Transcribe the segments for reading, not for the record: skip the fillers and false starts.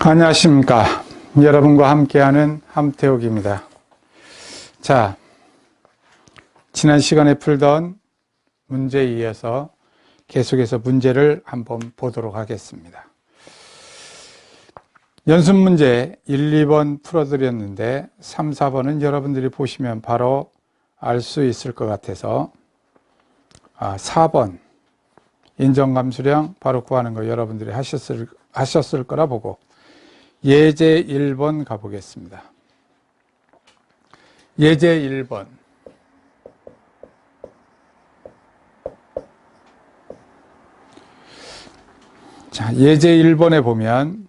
안녕하십니까. 여러분과 함께하는 함태욱입니다. 자, 지난 시간에 풀던 문제에 이어서 계속해서 문제를 한번 보도록 하겠습니다. 연습 문제 1, 2번 풀어드렸는데 3, 4번은 여러분들이 보시면 바로 알 수 있을 것 같아서 4번 인정감수량 바로 구하는 거 여러분들이 하셨을 거라 보고 예제 1번 가보겠습니다. 예제 1번. 자, 예제 1번에 보면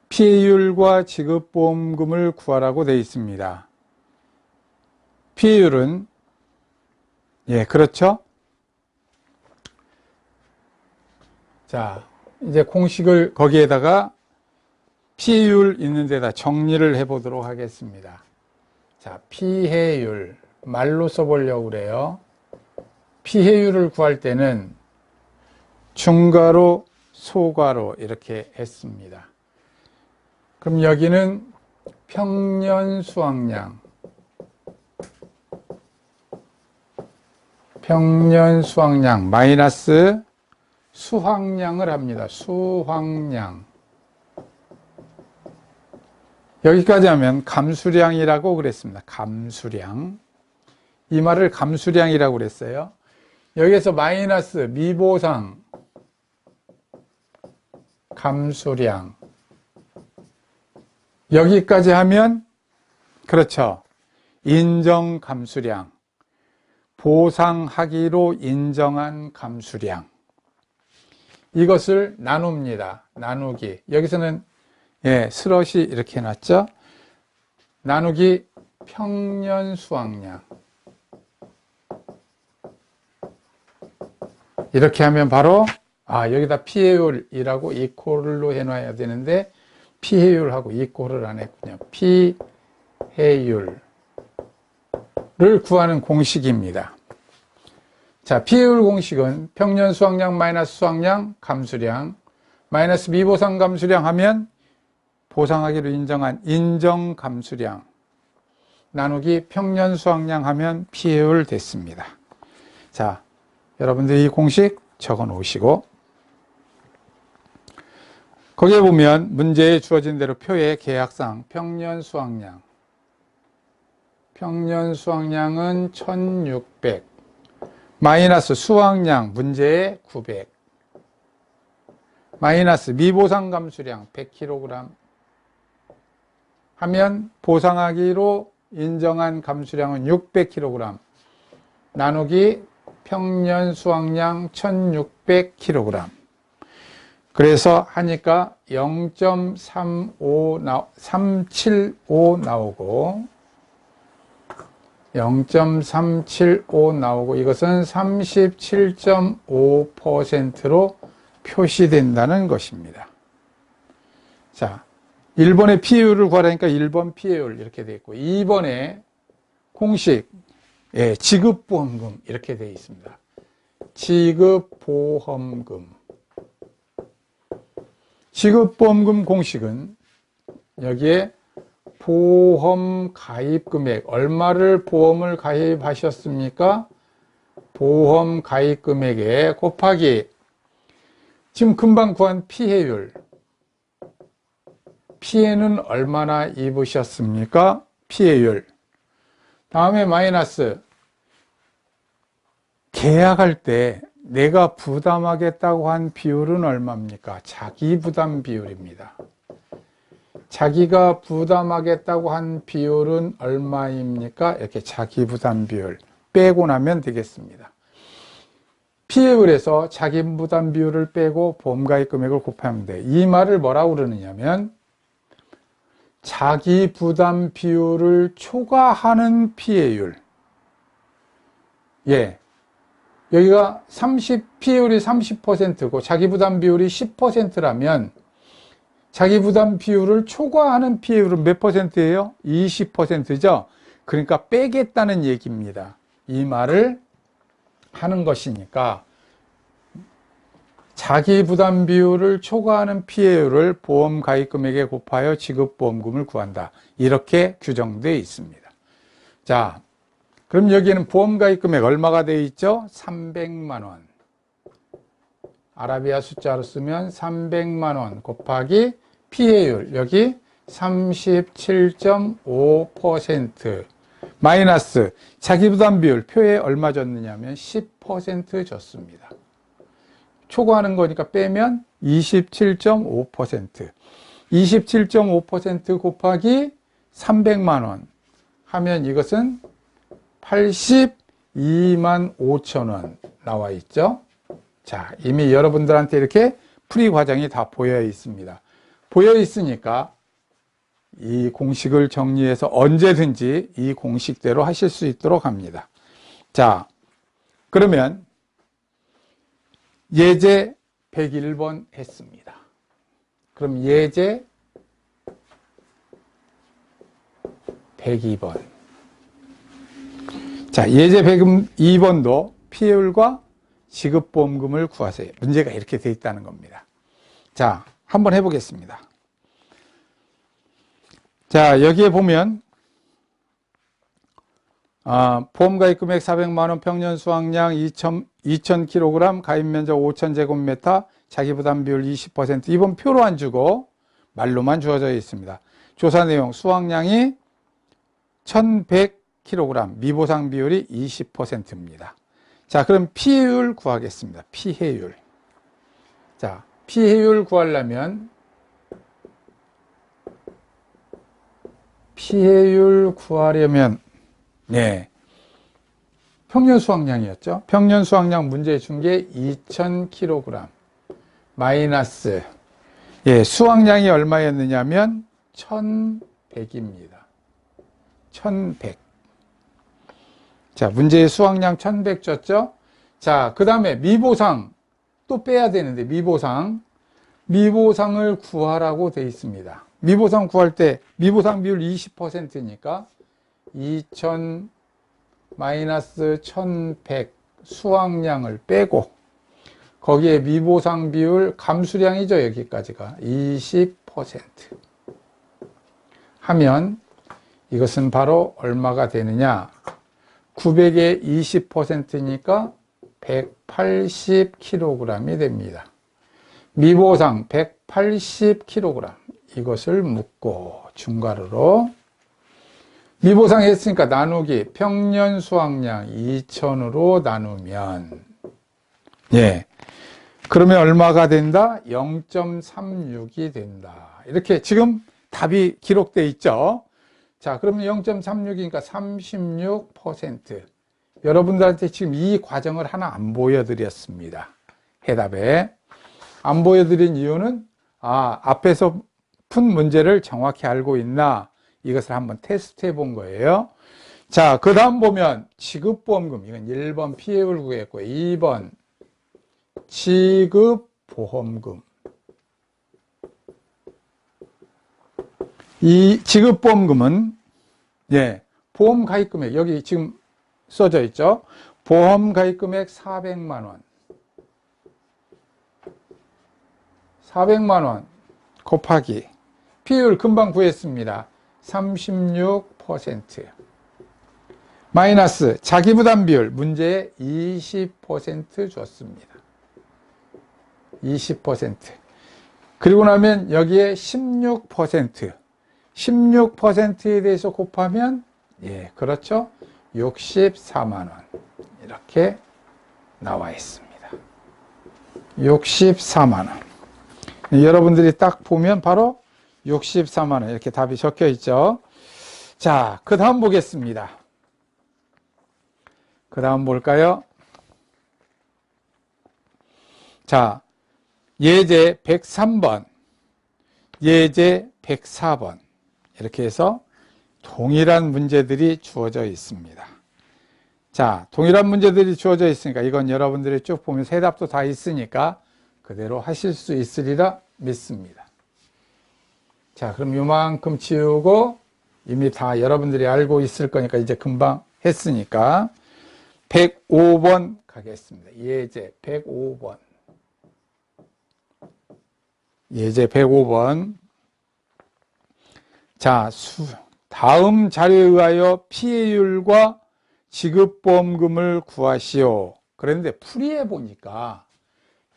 피해율과 지급보험금을 구하라고 되어 있습니다. 피해율은 그렇죠? 자, 이제 공식을 거기에다가 피해율 있는 데다 정리를 해보도록 하겠습니다. 자, 피해율 말로 써보려고 그래요. 피해율을 구할 때는 중괄호, 소괄호 이렇게 했습니다. 그럼 여기는 평년 수확량, 마이너스 수확량을 합니다. 수확량. 여기까지 하면 감수량이라고 그랬습니다. 감수량. 이 말을 감수량이라고 그랬어요. 여기에서 마이너스 미보상 감수량. 여기까지 하면 그렇죠. 인정 감수량. 보상하기로 인정한 감수량. 이것을 나눕니다. 나누기. 여기서는 슬롯이 이렇게 해놨죠. 나누기 평년 수확량. 이렇게 하면 바로 여기다 피해율이라고 이퀄로 해놔야 되는데 피해율하고 이퀄을 안 했군요. 피해율을 구하는 공식입니다. 자, 피해율 공식은 평년 수확량 마이너스 수확량 감수량 마이너스 미보상 감수량 하면 보상하기로 인정한 인정 감수량 나누기 평년 수확량 하면 피해율 됐습니다. 자, 여러분들 이 공식 적어 놓으시고 거기에 보면 문제에 주어진 대로 표의 계약상 평년 수확량은 1600 마이너스 수확량 문제에 900 마이너스 미보상 감수량 100kg 하면 보상하기로 인정한 감수량은 600kg 나누기 평년 수확량 1600kg. 그래서 하니까 0.375 나오고 0.375 나오고 이것은 37.5%로 표시된다는 것입니다. 자, 1번의 피해율을 구하라니까 1번 피해율 이렇게 되어 있고 2번에 공식 지급보험금 이렇게 되어 있습니다. 지급보험금 공식은 여기에 보험 가입 금액 얼마를 보험을 가입하셨습니까? 보험 가입 금액에 곱하기 지금 금방 구한 피해율 피해는 얼마나 입으셨습니까? 피해율. 다음에 마이너스 계약할 때 내가 부담하겠다고 한 비율은 얼마입니까? 자기 부담 비율입니다. 자기가 부담하겠다고 한 비율은 얼마입니까? 이렇게 자기 부담 비율 빼고 나면 되겠습니다. 피해율에서 자기 부담 비율을 빼고 보험가입 금액을 곱하면 돼. 이 말을 뭐라고 그러느냐면 자기 부담 비율을 초과하는 피해율. 여기가 피해율이 30%고 자기 부담 비율이 10%라면 자기 부담 비율을 초과하는 피해율은 몇 %예요? 20%죠. 그러니까 빼겠다는 얘기입니다. 이 말을 하는 것이니까 자기 부담 비율을 초과하는 피해율을 보험 가입 금액에 곱하여 지급 보험금을 구한다. 이렇게 규정되어 있습니다. 자, 그럼 여기에는 보험 가입 금액 얼마가 되어 있죠? 300만 원. 아라비아 숫자로 쓰면 300만 원 곱하기 피해율 여기 37.5% 마이너스 자기 부담 비율 표에 얼마 줬느냐면 10% 줬습니다. 초과하는 거니까 빼면 27.5%. 27.5% 곱하기 300만 원 하면 이것은 82만 5천 원 나와 있죠. 자, 이미 여러분들한테 이렇게 풀이 과정이 다 보여 있습니다. 보여 있으니까 이 공식을 정리해서 언제든지 이 공식대로 하실 수 있도록 합니다. 자, 그러면 예제 101번 했습니다. 그럼 예제 102번. 자, 예제 102번도 피해율과 지급보험금을 구하세요. 문제가 이렇게 되어 있다는 겁니다. 자, 한번 해보겠습니다. 자, 여기에 보면 보험가입 금액 400만원, 평년 수확량 2000kg, 가입면적 5000제곱미터, 자기부담 비율 20%. 이번 표로 안 주고 말로만 주어져 있습니다. 조사 내용, 수확량이 1100kg, 미보상 비율이 20%입니다. 자, 그럼 피해율 구하겠습니다. 피해율. 자, 피해율 구하려면 네, 평년 수확량이었죠. 평년 수확량 문제에 준 게 2000kg 마이너스 수확량이 얼마였느냐면 1100입니다. 1100. 자, 문제의 수확량 1100 줬죠. 자, 그 다음에 미보상 또 빼야 되는데 미보상을 구하라고 돼 있습니다. 미보상 구할 때 미보상 비율 20%니까 2000 마이너스 1100 수확량을 빼고 거기에 미보상 비율 감수량이죠. 여기까지가 20% 하면 이것은 바로 얼마가 되느냐, 900의 20%니까 180kg이 됩니다. 미보상 180kg 이것을 묻고 중괄호로 미보상 했으니까 나누기 평년 수확량 2000으로 나누면 그러면 얼마가 된다? 0.36이 된다. 이렇게 지금 답이 기록되어 있죠. 자, 그러면 0.36이니까 36%. 여러분들한테 지금 이 과정을 하나 안 보여드렸습니다. 해답에. 안 보여드린 이유는 앞에서 푼 문제를 정확히 알고 있나 이것을 한번 테스트 해본 거예요. 자, 그 다음 보면 지급보험금. 이건 1번 피해율 구했고 2번 지급보험금. 이 지급보험금은 보험 가입금액 여기 지금 써져 있죠. 보험 가입금액 400만 원. 400만 원 곱하기 피해율 금방 구했습니다. 36% 마이너스 자기부담 비율 문제에 20% 줬습니다. 20%. 그리고 나면 여기에 16%에 대해서 곱하면 그렇죠. 64만 원 이렇게 나와 있습니다. 64만 원. 여러분들이 딱 보면 바로 64만 원 이렇게 답이 적혀 있죠. 자, 그 다음 보겠습니다. 그 다음 볼까요? 자, 예제 103번, 예제 104번 이렇게 해서 동일한 문제들이 주어져 있습니다. 자, 동일한 문제들이 주어져 있으니까 이건 여러분들이 쭉 보면서 해답도 다 있으니까 그대로 하실 수 있으리라 믿습니다. 자, 그럼 요만큼 치우고 이미 다 여러분들이 알고 있을 거니까 이제 금방 했으니까 105번 가겠습니다. 예제 105번. 예제 105번. 자, 다음 자료에 의하여 피해율과 지급보험금을 구하시오. 그런데 풀이해 보니까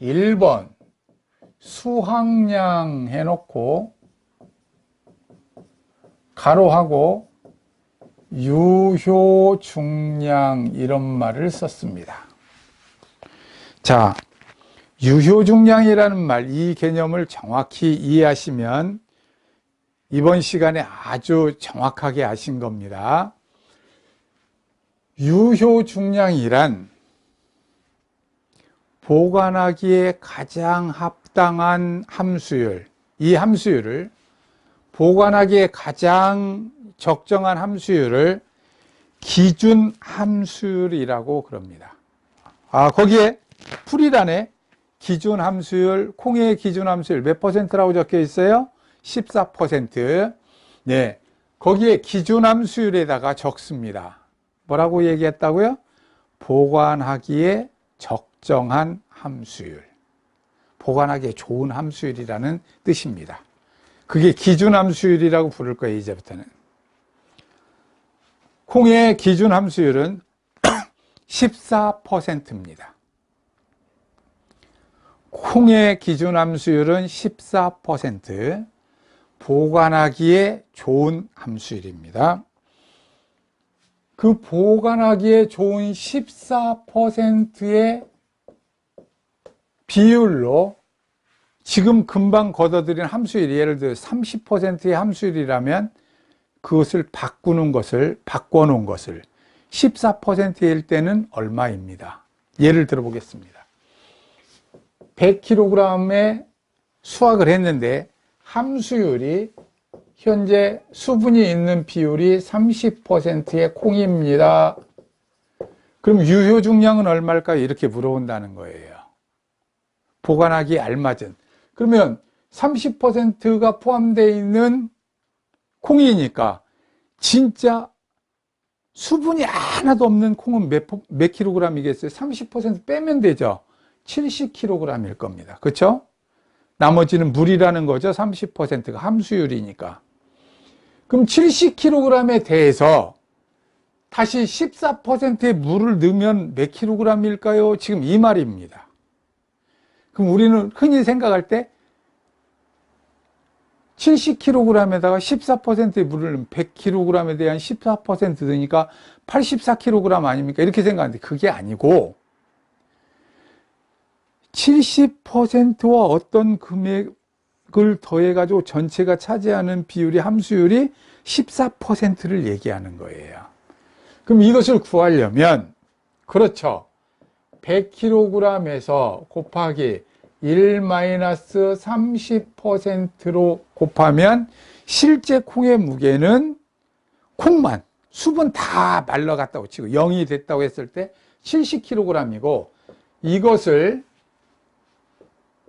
1번 수확량 해놓고 가로하고 유효 중량 이런 말을 썼습니다. 자, 유효 중량이라는 말, 이 개념을 정확히 이해하시면 이번 시간에 아주 정확하게 아신 겁니다. 유효 중량이란 보관하기에 가장 합당한 함수율, 이 함수율을 보관하기에 가장 적정한 함수율을 기준 함수율이라고 그럽니다. 거기에 풀이란에 기준 함수율, 콩의 기준 함수율 몇 퍼센트라고 적혀 있어요? 14%. 네, 거기에 기준 함수율에다가 적습니다. 뭐라고 얘기했다고요? 보관하기에 적정한 함수율, 보관하기에 좋은 함수율이라는 뜻입니다. 그게 기준 함수율이라고 부를 거예요. 이제부터는 콩의 기준 함수율은 14%입니다. 콩의 기준 함수율은 14%, 보관하기에 좋은 함수율입니다. 그 보관하기에 좋은 14%의 비율로 지금 금방 걷어들인 함수율이 예를 들어 30%의 함수율이라면 그것을 바꿔놓은 것을 14%일 때는 얼마입니다. 예를 들어 보겠습니다. 100kg의 수확을 했는데 함수율이 현재 수분이 있는 비율이 30%의 콩입니다. 그럼 유효 중량은 얼마일까요? 이렇게 물어본다는 거예요. 보관하기에 알맞은. 그러면 30%가 포함되어 있는 콩이니까 진짜 수분이 하나도 없는 콩은 몇 킬로그램이겠어요? 30% 빼면 되죠. 70kg일 겁니다. 그렇죠? 나머지는 물이라는 거죠. 30%가 함수율이니까. 그럼 70kg에 대해서 다시 14%의 물을 넣으면 몇 킬로그램일까요? 지금 이 말입니다. 그럼 우리는 흔히 생각할 때 70kg에다가 14%의 물을 넣으면 100kg에 대한 14% 드니까 84kg 아닙니까? 이렇게 생각하는데 그게 아니고 70%와 어떤 금액을 더해가지고 전체가 차지하는 비율이 함수율이 14%를 얘기하는 거예요. 그럼 이것을 구하려면 그렇죠. 100kg에서 곱하기 1-30%로 곱하면 실제 콩의 무게는 콩만 수분 다 말라갔다고 치고 0이 됐다고 했을 때 70kg이고 이것을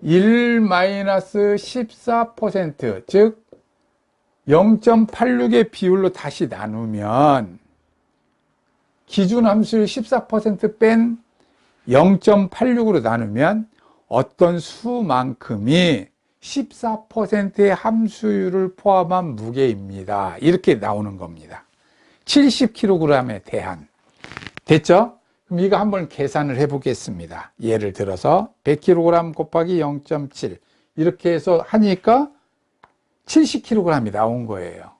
1-14% 즉 0.86의 비율로 다시 나누면 기준 함수율 14% 뺀 0.86으로 나누면 어떤 수만큼이 14%의 함수율을 포함한 무게입니다. 이렇게 나오는 겁니다. 70kg에 대한. 됐죠? 그럼 이거 한번 계산을 해 보겠습니다. 예를 들어서 100kg 곱하기 0.7 이렇게 해서 하니까 70kg이 나온 거예요.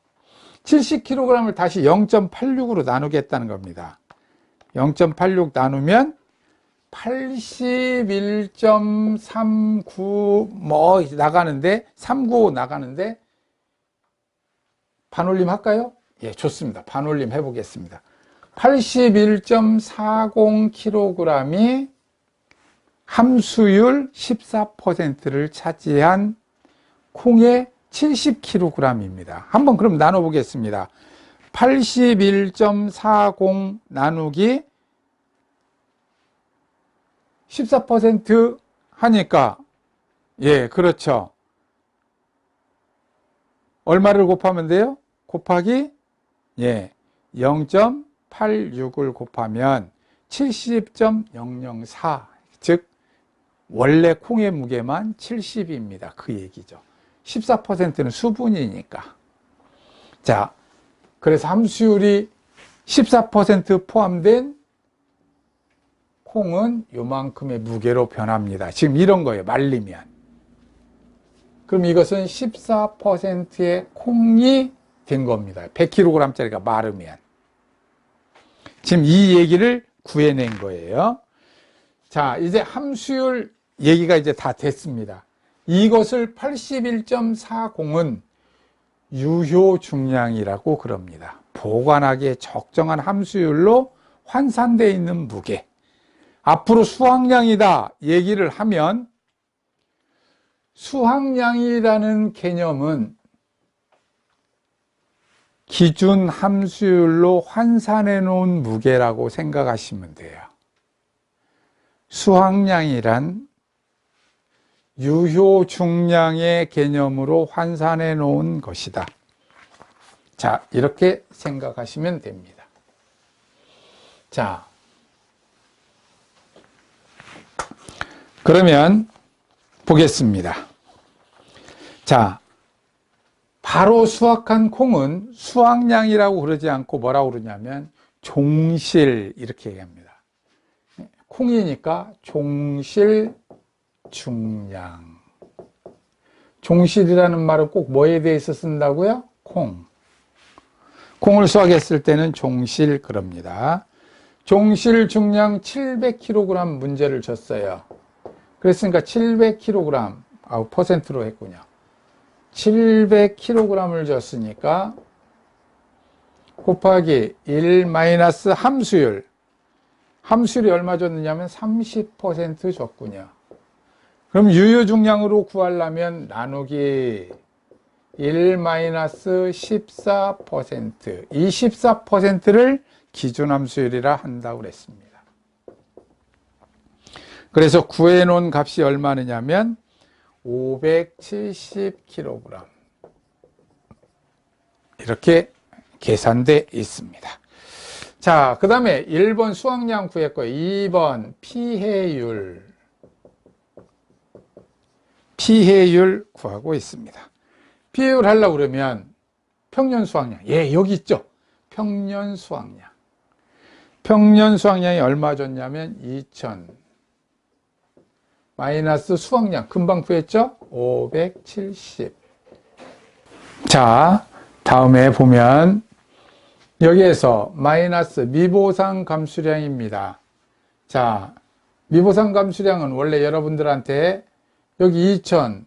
70kg을 다시 0.86으로 나누겠다는 겁니다. 0.86 나누면 81.39 뭐 나가는데 395 나가는데 반올림 할까요? 예, 좋습니다. 반올림 해 보겠습니다. 81.40kg이 함수율 14%를 차지한 콩의 70kg입니다. 한번 그럼 나눠 보겠습니다. 81.40 나누기 14% 하니까 예, 그렇죠. 얼마를 곱하면 돼요? 곱하기 예, 0.86을 곱하면 70.004 즉 원래 콩의 무게만 70입니다. 그 얘기죠. 14%는 수분이니까. 자, 그래서 함수율이 14% 포함된 콩은 요만큼의 무게로 변합니다. 지금 이런 거예요. 말리면. 그럼 이것은 14%의 콩이 된 겁니다. 100kg짜리가 마르면. 지금 이 얘기를 구해낸 거예요. 자, 이제 함수율 얘기가 이제 다 됐습니다. 이것을 81.40은 유효 중량이라고 그럽니다. 보관하기에 적정한 함수율로 환산되어 있는 무게. 앞으로 수확량이다 얘기를 하면 수확량이라는 개념은 기준 함수율로 환산해 놓은 무게라고 생각하시면 돼요. 수확량이란 유효 중량의 개념으로 환산해 놓은 것이다. 자, 이렇게 생각하시면 됩니다. 자, 그러면 보겠습니다. 자, 바로 수확한 콩은 수확량이라고 그러지 않고 뭐라고 그러냐면 종실 이렇게 얘기합니다. 콩이니까 종실 중량. 종실이라는 말은 꼭 뭐에 대해서 쓴다고요? 콩. 콩을 수확했을 때는 종실 그럽니다. 종실 중량 700kg 문제를 줬어요. 그랬으니까 700kg, 퍼센트로 했군요. 700kg을 줬으니까 곱하기 1 마이너스 함수율. 함수율이 얼마 줬느냐면 30% 줬군요. 그럼 유효 중량으로 구하려면 나누기 1 마이너스 14%. 이 14%를 기준 함수율이라 한다고 그랬습니다. 그래서 구해놓은 값이 얼마느냐면 570kg. 이렇게 계산되어 있습니다. 자, 그 다음에 1번 수확량 구했고요. 2번 피해율 구하고 있습니다. 피해율 하려고 그러면 평년 수확량. 예, 여기 있죠. 평년 수확량. 평년 수확량이 얼마 줬냐면 2000 마이너스 수확량. 금방 구했죠? 570. 자, 다음에 보면 여기에서 마이너스 미보상 감수량입니다. 자, 미보상 감수량은 원래 여러분들한테 여기 2000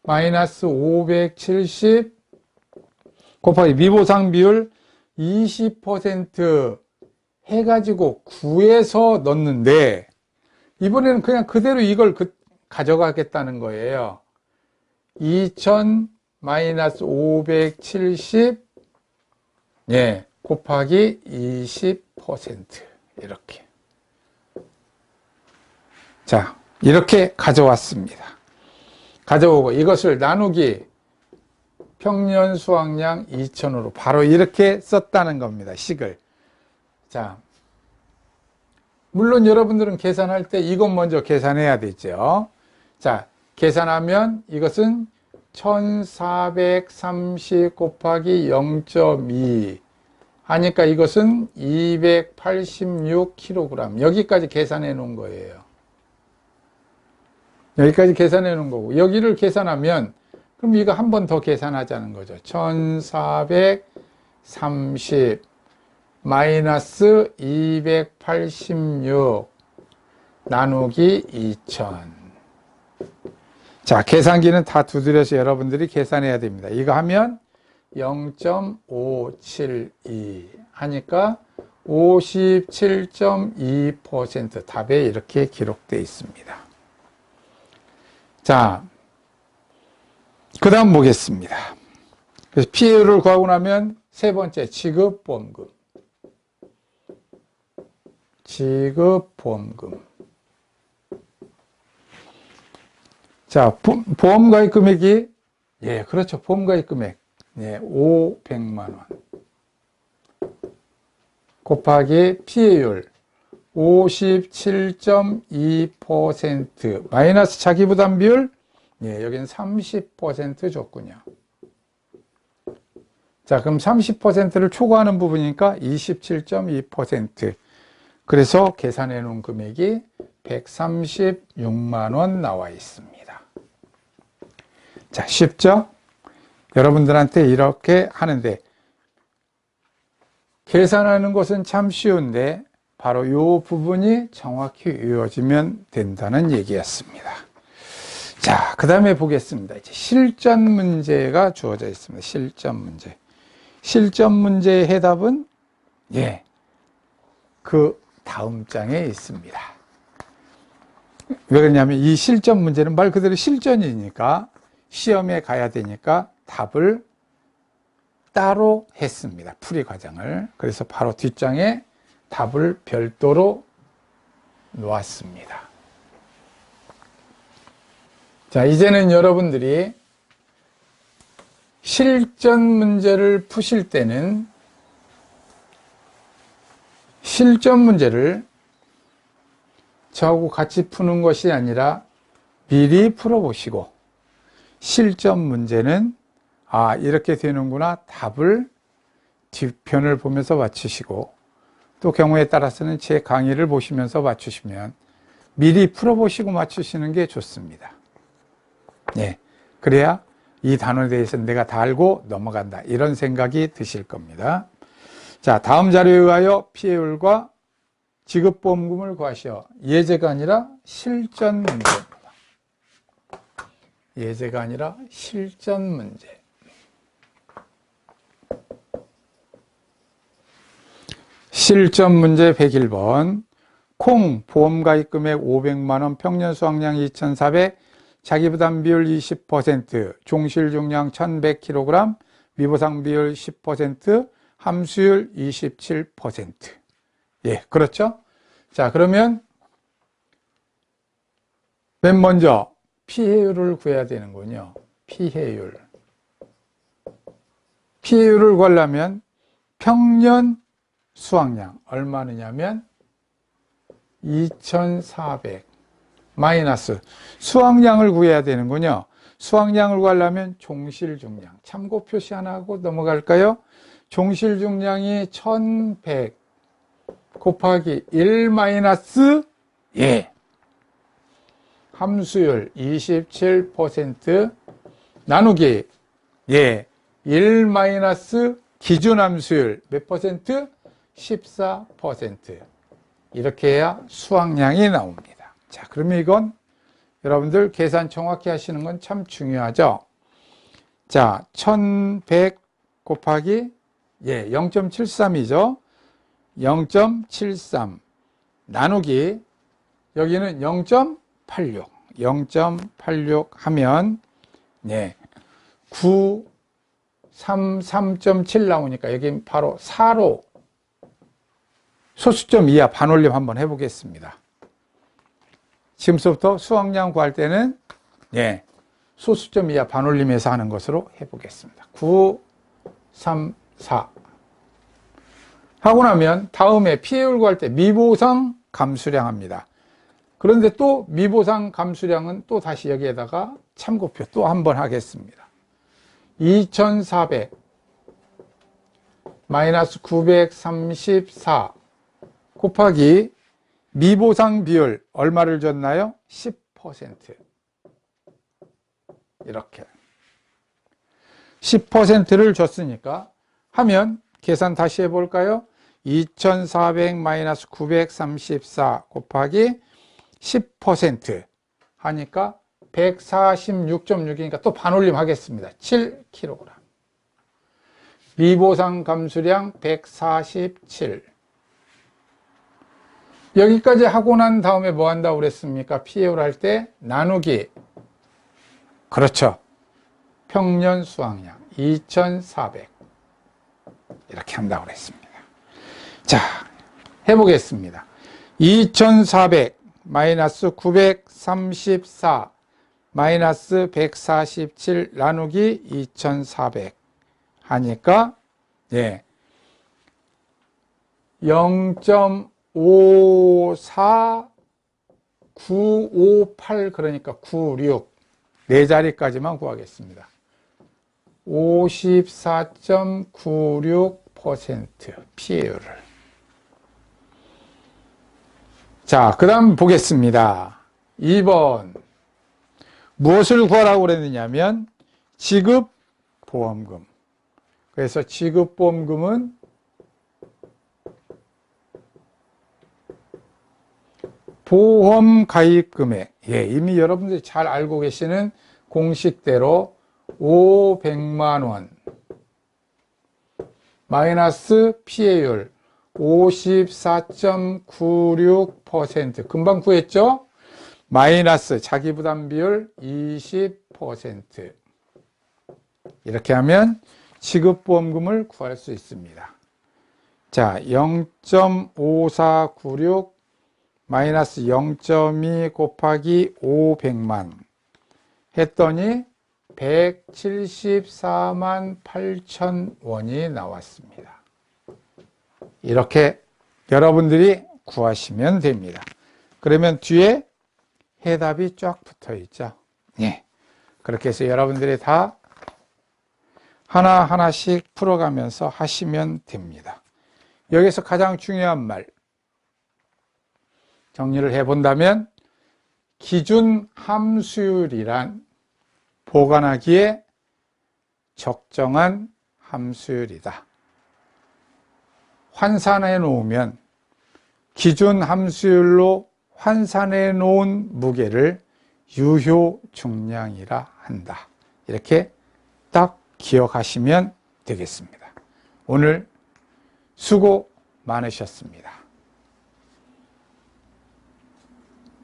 마이너스 570 곱하기 미보상 비율 20% 해가지고 구해서 넣는데 이번에는 그냥 그대로 이걸 가져가겠다는 거예요. 2000 마이너스 570 예, 곱하기 20% 이렇게. 자, 이렇게 가져왔습니다. 가져오고 이것을 나누기 평년 수확량 2000으로 바로 이렇게 썼다는 겁니다. 식을. 자, 물론 여러분들은 계산할 때 이것 먼저 계산해야 되죠. 자, 계산하면 이것은 1430 곱하기 0.2 하니까 이것은 286kg. 여기까지 계산해 놓은 거예요. 여기까지 계산해 놓은 거고, 여기를 계산하면 그럼 이거 한 번 더 계산하자는 거죠. 1430 마이너스 286 나누기 2000. 자, 계산기는 다 두드려서 여러분들이 계산해야 됩니다. 이거 하면 0.572 하니까 57.2% 답에 이렇게 기록되어 있습니다. 자, 그 다음 보겠습니다. 그래서 피해율을 구하고 나면 세 번째 지급보험금. 지급보험금. 자, 보험가입 금액이, 예, 그렇죠. 보험가입 금액. 예, 500만 원. 곱하기 피해율 57.2% 마이너스 자기부담 비율, 예, 여기는 30% 줬군요. 자, 그럼 30%를 초과하는 부분이니까 27.2%. 그래서 계산해 놓은 금액이 136만 원 나와 있습니다. 자, 쉽죠? 여러분들한테 이렇게 하는데, 계산하는 것은 참 쉬운데 바로 이 부분이 정확히 이루어지면 된다는 얘기였습니다. 자, 그 다음에 보겠습니다. 이제 실전 문제가 주어져 있습니다. 실전 문제. 실전 문제의 해답은, 예, 그 다음 장에 있습니다. 왜 그러냐면 이 실전 문제는 말 그대로 실전이니까 시험에 가야 되니까 답을 따로 했습니다. 풀이 과정을. 그래서 바로 뒷장에 답을 별도로 놓았습니다. 자, 이제는 여러분들이 실전 문제를 푸실 때는 실전 문제를 저하고 같이 푸는 것이 아니라 미리 풀어보시고, 실전 문제는 아, 이렇게 되는구나, 답을 뒷편을 보면서 맞추시고, 또 경우에 따라서는 제 강의를 보시면서 맞추시면 미리 풀어보시고 맞추시는 게 좋습니다. 네, 그래야 이 단어에 대해서 내가 다 알고 넘어간다, 이런 생각이 드실 겁니다. 자, 다음 자료에 의하여 피해율과 지급보험금을 구하시오. 예제가 아니라 실전 문제입니다. 예제가 아니라 실전 문제. 실전 문제 101번. 콩 보험가입 금액 500만원, 평년 수확량 2,400, 자기부담 비율 20%, 종실 중량 1,100kg, 미보상 비율 10%, 함수율 27%. 예, 그렇죠? 자, 그러면 맨 먼저 피해율을 구해야 되는군요. 피해율. 피해율을 구하려면 평년 수확량 얼마느냐면 2,400 마이너스 수확량을 구해야 되는군요. 수확량을 구하려면 종실 중량, 참고 표시 하나 하고 넘어갈까요? 종실 중량이 1,100 곱하기 1 마이너스, 예, 함수율 27% 나누기, 예, 1 마이너스 기준 함수율 몇 퍼센트? 14%. 이렇게 해야 수확량이 나옵니다. 자, 그러면 이건 여러분들 계산 정확히 하시는 건 참 중요하죠. 자, 1100 곱하기, 예, 0.73이죠. 0.73 나누기, 여기는 0.86 0.86 하면, 네, 933.7 나오니까 여기 바로 4로 소수점 이하 반올림 한번 해보겠습니다. 지금부터 수확량 구할 때는, 예, 소수점 이하 반올림해서 하는 것으로 해보겠습니다. 934 하고 나면 다음에 피해율 구할 때 미보상 감수량 합니다. 그런데 또 미보상 감수량은 또 다시 여기에다가 참고표 또 한번 하겠습니다. 2,400 마이너스 934 곱하기 미보상 비율 얼마를 줬나요? 10%. 이렇게 10%를 줬으니까 하면 계산 다시 해볼까요? 2,400 마이너스 934 곱하기 10% 하니까 146.6이니까 또 반올림 하겠습니다. 7kg. 미보상 감수량 147. 여기까지 하고 난 다음에 뭐 한다고 그랬습니까? 피해율 할 때 나누기, 그렇죠, 평년 수확량 2,400 이렇게 한다고 그랬습니다. 자, 해보겠습니다. 2,400 마이너스 934 마이너스 147 나누기 2,400 하니까, 예, 0.5 54, 958 그러니까 96 네 자리까지만 구하겠습니다. 54.96% 피해율을. 자, 그 다음 보겠습니다. 2번. 무엇을 구하라고 그랬느냐면 지급보험금. 그래서 지급보험금은 보험 가입 금액. 예, 이미 여러분들이 잘 알고 계시는 공식대로 500만 원 마이너스 피해율 54.96% 금방 구했죠? 마이너스 자기부담 비율 20% 이렇게 하면 지급보험금을 구할 수 있습니다. 자, 0.5496 마이너스 0.2 곱하기 500만 했더니 174만 8천 원이 나왔습니다. 이렇게 여러분들이 구하시면 됩니다. 그러면 뒤에 해답이 쫙 붙어 있죠. 예. 그렇게 해서 여러분들이 다 하나하나씩 풀어가면서 하시면 됩니다. 여기서 가장 중요한 말 정리를 해본다면 기준 함수율이란 보관하기에 적정한 함수율이다. 환산해 놓으면 기준 함수율로 환산해 놓은 무게를 유효 중량이라 한다. 이렇게 딱 기억하시면 되겠습니다. 오늘 수고 많으셨습니다.